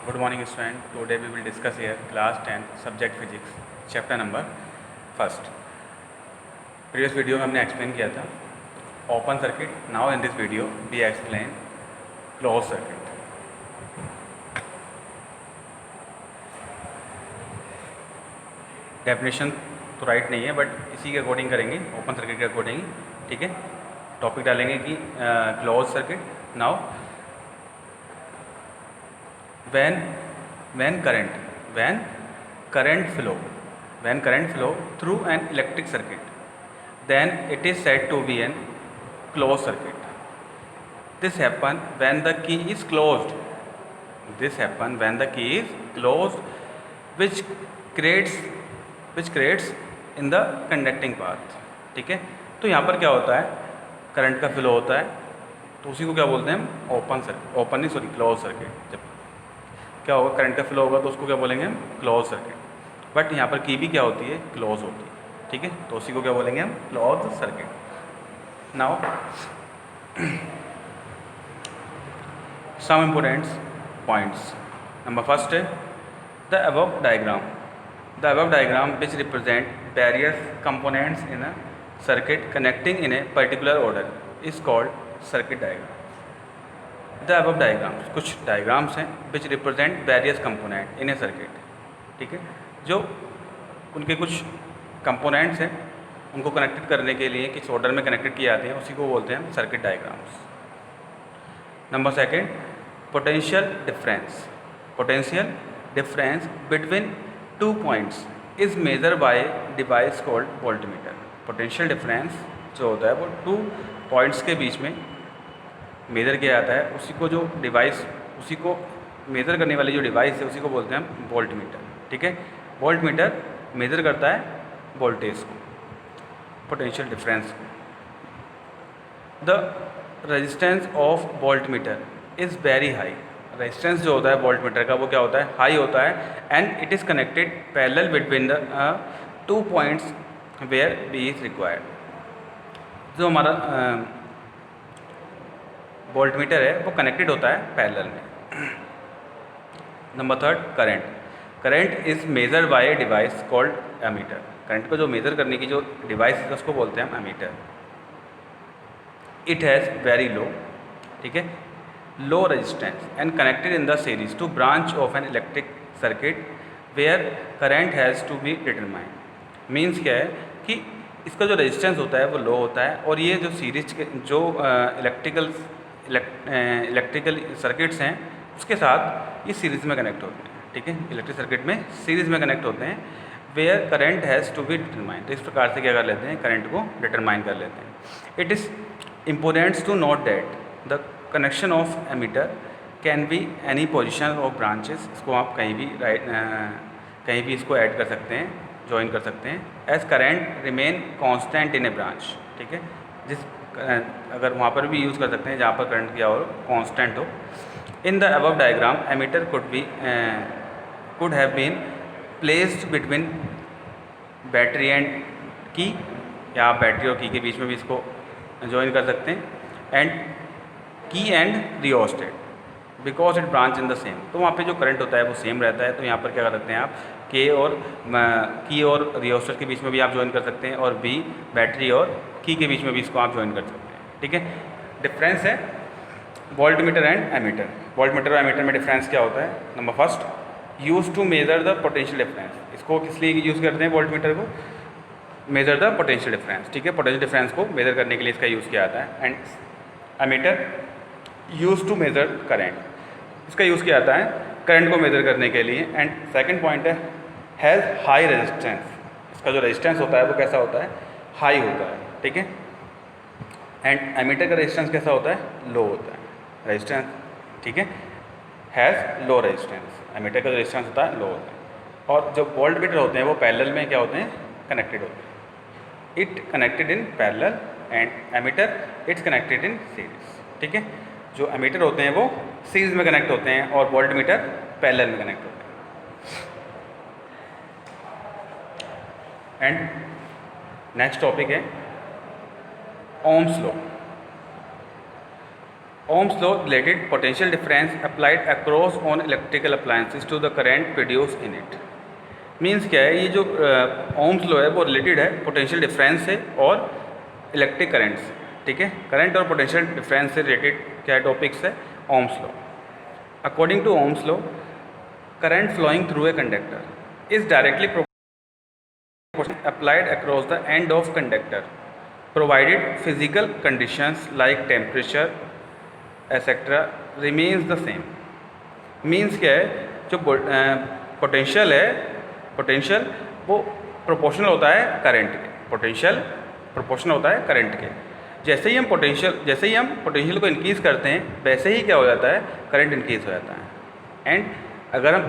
Good morning student. Today we will discuss here class 10 subject physics chapter number first. Previous video में हमने explain किया था open circuit. Now in this video we explain closed circuit. Definition तो right नहीं है but इसी के according करेंगे ओपन सर्किट के अकॉर्डिंग, ठीक है. टॉपिक डालेंगे कि close circuit. Now when current flow through an electric circuit, then it is said to be an closed circuit. This happen when the key is closed. Which creates in the conducting path. ठीक है. तो यहाँ पर क्या होता है, current का flow होता है तो उसी को क्या बोलते हैं हम क्लोज सर्किट. जब क्या होगा, करंट का फ्लो होगा तो उसको क्या बोलेंगे हम क्लोज सर्किट. बट यहाँ पर की भी क्या होती है, क्लोज होती है. ठीक है, तो उसी को क्या बोलेंगे हम close circuit. Now some important points. Number first है the above diagram which represent various components in a circuit connecting in a particular order is called circuit diagram. The above diagrams, कुछ डायग्राम्स हैं which represent various component in a circuit. ठीक है, जो उनके कुछ components हैं उनको connected करने के लिए किस ऑर्डर में कनेक्टेड किए जाते हैं उसी को बोलते हैं circuit diagrams. Number second, potential difference between two points is measure by device called voltmeter. Potential difference जो होता है वो टू पॉइंट्स के बीच में मेज़र किया जाता है. उसी को जो डिवाइस, उसी को मेज़र करने वाली जो डिवाइस है उसी को बोलते हैं हम वोल्टमीटर. ठीक है, वोल्टमीटर मेज़र करता है वोल्टेज को, पोटेंशियल डिफरेंस को. The resistance of voltmeter is very high. Resistance जो होता है वोल्टमीटर का वो क्या होता है, हाई होता है. And it is connected parallel between the two points where B is required. जो हमारा वोल्टमीटर है वो कनेक्टेड होता है पैरेलल में. Number third, current is measured by a device called ammeter. Current को जो मेज़र करने की जो डिवाइस है उसको बोलते हैं हम ammeter. It has very low, ठीक है, low resistance and connected in the series to branch of an electric circuit where current has to be determined. Means क्या है कि इसका जो रेजिस्टेंस होता है वो लो होता है और ये जो सीरीज के जो इलेक्ट्रिकल सर्किट्स हैं उसके साथ ये सीरीज़ में कनेक्ट होते हैं. ठीक है, इलेक्ट्रिक सर्किट में सीरीज़ में कनेक्ट होते हैं. Where current has to be determined. तो इस प्रकार से क्या कर लेते हैं, करंट को डिटरमाइन कर लेते हैं. It is important to note that the connection of ammeter can be any position of branches. इसको आप कहीं भी इसको ऐड कर सकते हैं, ज्वाइन कर सकते हैं. As current remain constant in a branch. ठीक है, अगर वहाँ पर भी यूज़ कर सकते हैं जहाँ पर करंट क्या हो, कांस्टेंट हो. In the above diagram ammeter could have been placed between battery and key, या आप बैटरी और की के बीच में भी इसको ज्वाइन कर सकते हैं. एंड की and rheostat because it branch in the same. तो वहाँ पे जो करंट होता है वो सेम रहता है. तो यहाँ पर क्या कर सकते हैं आप, की और रियोस्टेट के बीच में भी आप ज्वाइन कर सकते हैं और बी बैटरी और की के बीच में भी इसको आप ज्वाइन कर सकते हैं. ठीक है, डिफरेंस है वोल्टमीटर एंड एमीटर. वोल्टमीटर और एमीटर में डिफरेंस क्या होता है. Number first, use to measure the potential difference. इसको किस लिए यूज़ करते हैं वोल्टमीटर को, मेजर द पोटेंशियल डिफरेंस. ठीक है, पोटेंशियल डिफरेंस को मेजर करने के लिए इसका यूज़ किया जाता है. And ammeter use to measure current. इसका यूज़ किया जाता है करंट को मेजर करने के लिए. एंड सेकंड पॉइंट है हैज़ हाई रेजिस्टेंस. इसका जो रेजिस्टेंस होता है वो कैसा होता है, हाई होता है. ठीक है, एंड एमीटर का रेजिस्टेंस कैसा होता है, लो होता है रेजिस्टेंस. ठीक है, हैज़ लो रेजिस्टेंस. एमीटर का जो रेजिस्टेंस होता है लो होता है. और जो वोल्टमीटर होते हैं वो पैरेलल में क्या होते हैं, कनेक्टेड होते हैं. It connected in parallel and ammeter it's connected in series. ठीक है, जो एमीटर होते हैं वो सीरीज में कनेक्ट होते हैं और वोल्टमीटर पैरेलल में कनेक्ट होते हैं. एंड नेक्स्ट टॉपिक है Ohm's law. Ohm's law related potential difference applied across on electrical appliances to the current produced in it. Means क्या है, ये जो ओम्स लॉ है वो रिलेटेड है पोटेंशियल डिफरेंस से और इलेक्ट्रिक करंट से, ठीक है। करंट और पोटेंशियल डिफरेंस से रिलेटेड क्या टॉपिक्स है, Ohm's law. According to Ohm's law, current flowing through a conductor is directly applied across the end of conductor provided physical conditions like temperature etc remains the same. Means क्या है, जो potential है, potential वो proportional होता है current के, potential proportional होता है करंट के। जैसे ही हम पोटेंशियल को इंक्रीज़ करते हैं वैसे ही क्या हो जाता है, करंट इंक्रीज़ हो जाता है। एंड अगर हम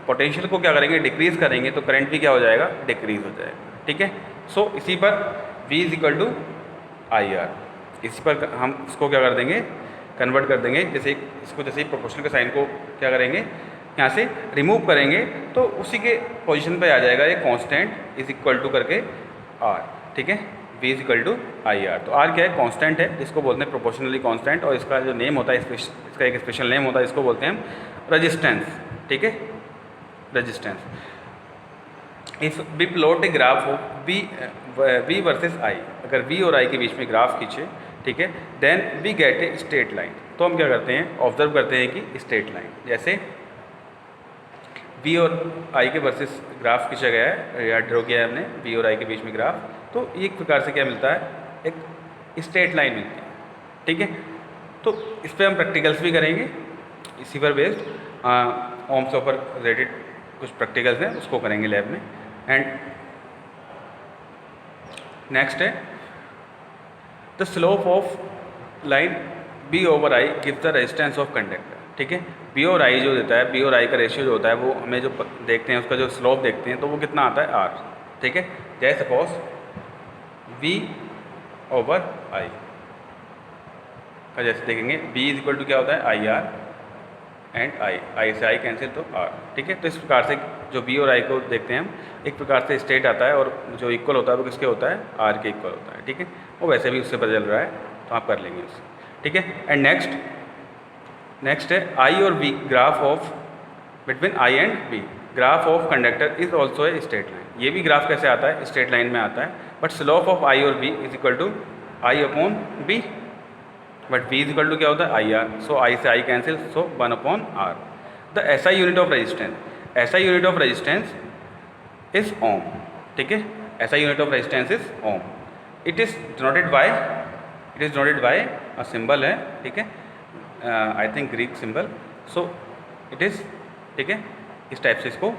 पोटेंशियल को क्या करेंगे, डिक्रीज़ करेंगे, तो करंट भी क्या हो जाएगा, डिक्रीज़ हो जाएगा, ठीक है। सो इसी पर V = IR, इसी पर हम इसको क्या कर देंगे, कन्वर्ट कर देंगे। जैसे इसको जैसे ही प्रोपोर्शनल के साइन को क्या करेंगे, यहाँ से रिमूव करेंगे तो उसी के पोजीशन पे आ जाएगा ये कांस्टेंट इज इक्वल टू करके R, ठीक है। V = IR। तो R क्या है, कांस्टेंट है, जिसको बोलते हैं प्रोपोर्शनली कांस्टेंट, और इसका जो नेम होता है, इसका एक स्पेशल नेम होता है, इसको बोलते हैं हम रेजिस्टेंस, ठीक है, resistance. If we plot a graph of V versus I, अगर V और I के बीच में ग्राफ खींचे, ठीक है, then we get a straight line. तो हम क्या करते हैं, ऑब्जर्व करते हैं कि स्ट्रेट लाइन, जैसे V और I के वर्सेस ग्राफ खींचा गया है या ड्रॉ किया है हमने V और I के बीच में ग्राफ, तो एक प्रकार से क्या मिलता है, एक स्ट्रेट लाइन मिलती है, ठीक है। तो इस पर हम प्रैक्टिकल्स भी करेंगे, इसी पर बेस्ड ओम्स लॉ पर रिलेटेड कुछ प्रैक्टिकल्स हैं, उसको करेंगे लैब में। एंड नेक्स्ट है the slope of line B/I gives the resistance of conductor, ठीक है। B और I जो देता है, B और I का रेशियो जो होता है वो हमें जो देखते हैं, उसका जो स्लोप देखते हैं, तो वो कितना आता है, R, ठीक है। जैसे सपोज V/I का जैसे देखेंगे, B = क्या होता है, IR, एंड I से I कैंसिल तो R, ठीक है। तो इस प्रकार से जो B और I को देखते हैं हम, एक प्रकार से स्ट्रेट आता है, और जो इक्वल होता है वो किसके होता है, R के इक्वल होता है, ठीक है। वो वैसे भी उससे पता चल रहा है, तो आप कर लेंगे उससे, ठीक है। एंड नेक्स्ट है I और V graph of between I and V graph of conductor is also a straight line. ये भी ग्राफ कैसे आता है, स्ट्रेट लाइन में आता है, बट स्लोप ऑफ I और V is equal to I/B, but V = क्या होता है, IR, सो I से I cancel, so 1/R। The SI unit of resistance, SI unit of resistance is ohm, ठीक है। SI unit of resistance is ohm. It is denoted by a symbol है, ठीक है, I think Greek symbol, so it is, ठीक है, इस type से इसको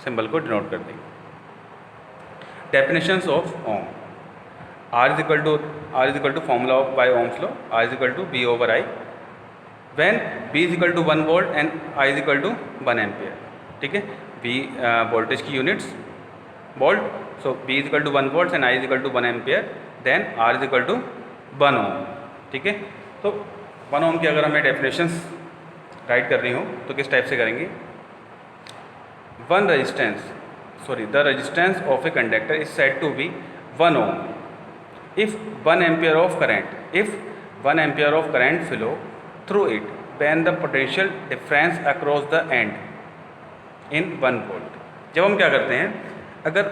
सिंबल को डिनोट कर देंगे। Definitions of ohm, R is equal to formula of by Ohm's law, R is equal to V/I when B is equal to 1 volt and I is equal to 1 ampere, ठीक है। V voltage की units volt, so B is equal to 1 volt and I is equal to 1 ampere, then R is equal to 1 ohm, ठीक है। तो 1 ohm की अगर हमें definitions right करनी हो तो किस टाइप से करेंगे, the resistance of a conductor is said to be 1 ohm if 1 ampere of current flow through it when the potential difference across the end in 1 volt। जब हम क्या करते हैं, अगर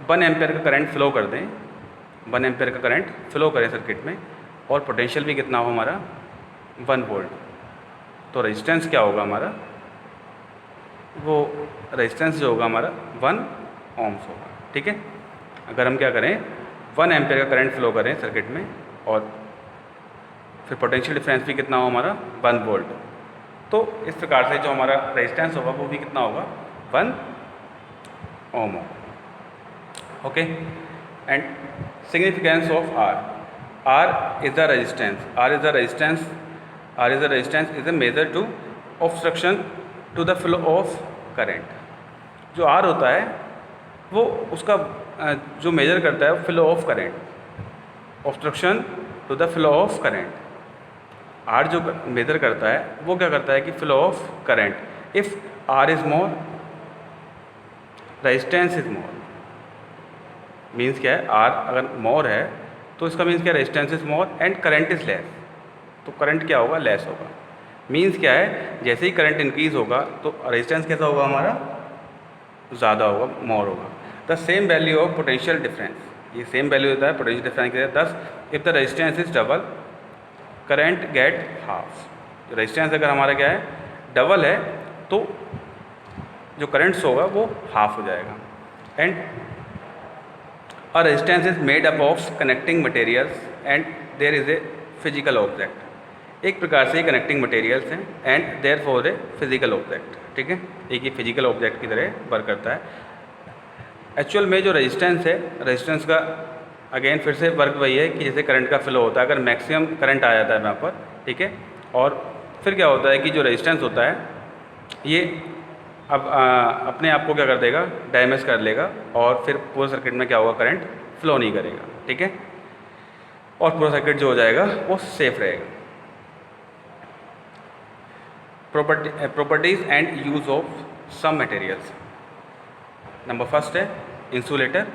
1 एम्पियर का करंट फ्लो कर दें, 1 एम्पियर का करंट फ्लो करें सर्किट में, और पोटेंशियल भी कितना हो हमारा 1 वोल्ट, तो रेजिस्टेंस क्या होगा हमारा, वो रेजिस्टेंस जो होगा हमारा 1 ohms होगा, ठीक है। अगर हम क्या करें, 1 एम्पियर का करंट फ्लो करें सर्किट में, और फिर पोटेंशियल डिफरेंस भी कितना हो हमारा 1 वोल्ट, तो इस प्रकार से जो हमारा रेजिस्टेंस होगा वो भी कितना होगा 1 ohm होगा, okay. And significance of R is the resistance is a measure to obstruction to the flow of current. जो R होता है वो उसका जो मेजर करता है flow of current, obstruction to the flow of current. R जो मेजर करता है वो क्या करता है कि flow of current. If R is more, resistance is more, means क्या है, R अगर मोर है तो इसका मीन्स क्या, resistance is more and current is less, तो करंट क्या होगा, लेस होगा। मीन्स क्या है, जैसे ही करंट इंक्रीज होगा तो रेजिस्टेंस कैसा होगा हमारा, ज़्यादा होगा, मोर होगा। The same value of potential difference, ये सेम वैल्यू होता है पोटेंशियल डिफरेंस के, दस if the resistance is double current gate half. Resistance अगर हमारा क्या है, डबल है, तो जो करंट्स होगा वो हाफ हो जाएगा। And a resistance is made up of connecting materials and there is a physical object. एक प्रकार से कनेक्टिंग मटेरियल्स हैं and there for a physical object, ठीक है, एक ही फिजिकल ऑब्जेक्ट की तरह वर्क करता है। एक्चुअल में जो रेजिस्टेंस है, रेजिस्टेंस का अगेन फिर से वर्क वही है कि जैसे करंट का फ्लो होता है, अगर मैक्सिमम करंट आ जाता है यहाँ पर, ठीक है, और फिर क्या होता है कि जो रेजिस्टेंस होता है ये अब अपने आप को क्या कर देगा, डैमेज कर लेगा, और फिर पूरे सर्किट में क्या होगा, करंट फ्लो नहीं करेगा, ठीक है, और पूरा सर्किट जो हो जाएगा वो सेफ रहेगा। Properties and use of some materials. Number first है insulator,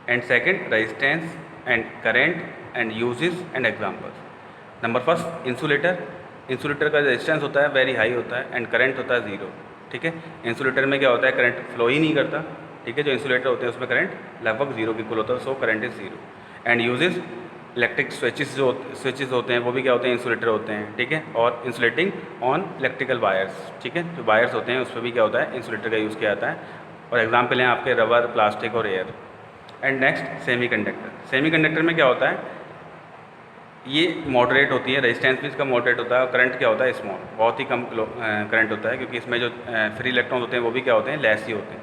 and second resistance and current and uses and examples. Number first insulator. Insulator का रेजिस्टेंस होता है वेरी हाई होता है एंड करंट होता है ज़ीरो, ठीक है। इंसुलेटर में क्या होता है, करंट फ्लो ही नहीं करता, ठीक है, जो इंसुलेटर होते हैं उसमें करंट लगभग जीरो के इक्वल होता है, so current is zero. And uses, electric switches होते हैं वो भी क्या होते हैं, इंसुलेटर होते हैं, ठीक है, और इंसुलेटिंग ऑन इलेक्ट्रिकल वायर्स, ठीक है, जो वायर्स होते हैं उस पर भी क्या होता है, इंसुलेटर का यूज़ किया जाता है, और एग्जाम्पल हैं आपके रबर, प्लास्टिक और air. And next semiconductor. Semiconductor में क्या होता है, ये मॉडरेट होती है, रेजिस्टेंस भी इसका मॉडरेट होता है, और करंट क्या होता है, स्मॉल, बहुत ही कम करंट होता है, क्योंकि इसमें जो फ्री इलेक्ट्रॉन होते हैं वो भी क्या होते हैं, लेस ही होते हैं।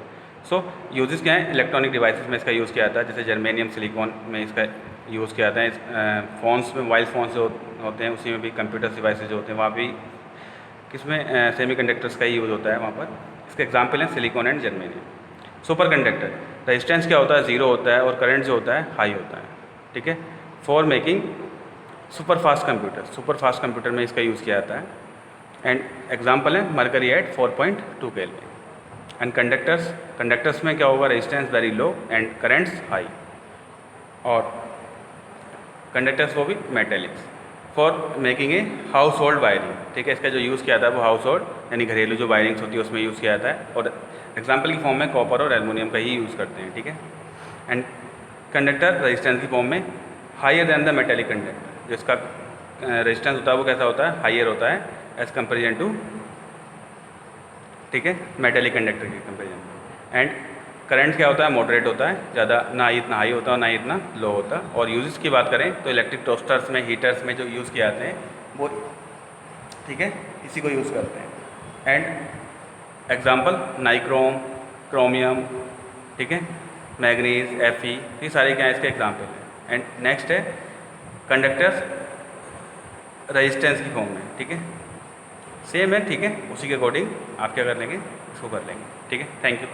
सो यूजेस क्या है, इलेक्ट्रॉनिक डिवाइसेस में इसका यूज़ किया जाता है, जैसे जर्मेनियम सिलिकॉन में इसका यूज़ किया जाता है। फ़ोन्स में, मोबाइल फ़ोन्स जो होते हैं उसी में भी, कंप्यूटर डिवाइसेज जो होते हैं वहाँ भी किसमें सेमीकंडक्टर्स का ही यूज़ होता है वहाँ पर। इसके एग्जाम्पल हैं silicon and germanium. Super conductor, resistance क्या होता है, ज़ीरो होता है, और करंट जो होता है हाई होता है, ठीक है, for making super fast computer. Super fast computer में इसका यूज़ किया जाता है। एंड एग्जाम्पल है mercury at 4.2 Kelvin. And conductors, conductors में क्या होगा, resistance very low and currents high, और कंडक्टर्स वो भी metallics, for making a household wiring, ठीक है, इसका जो यूज़ किया था वो हाउस होल्ड यानी घरेलू जो वायरिंग्स होती है उसमें यूज़ किया जाता है, और एग्जाम्पल की फॉर्म में कॉपर और एलुमिनियम का ही यूज़ करते हैं, ठीक है। एंड कंडक्टर रेजिस्टेंस की फॉर्म में higher than the metallic conductor, जिसका रेजिस्टेंस होता है वो कैसा होता है, हायर होता है एज कंपेरिजन टू, ठीक है, मेटेलिक कंडक्टर के कंपेरिजन। एंड करंट क्या होता है, मॉडरेट होता है, ज़्यादा ना ही इतना हाई होता है ना ही इतना लो होता। और यूजेस की बात करें तो इलेक्ट्रिक टोस्टर्स में, हीटर्स में जो यूज़ किए जाते हैं वो, ठीक है, इसी को यूज़ करते हैं। एंड एग्जांपल नाइक्रोम, क्रोमियम, ठीक है, मैग्नीज, Fe, ये सारे क्या है इसके एग्जांपल हैं। एंड नेक्स्ट है कंडक्टर्स रेजिस्टेंस की फॉर्म में, ठीक है, सेम है, ठीक है, उसी के अकॉर्डिंग आप क्या कर लेंगे, इसको कर लेंगे, ठीक है। Thank you.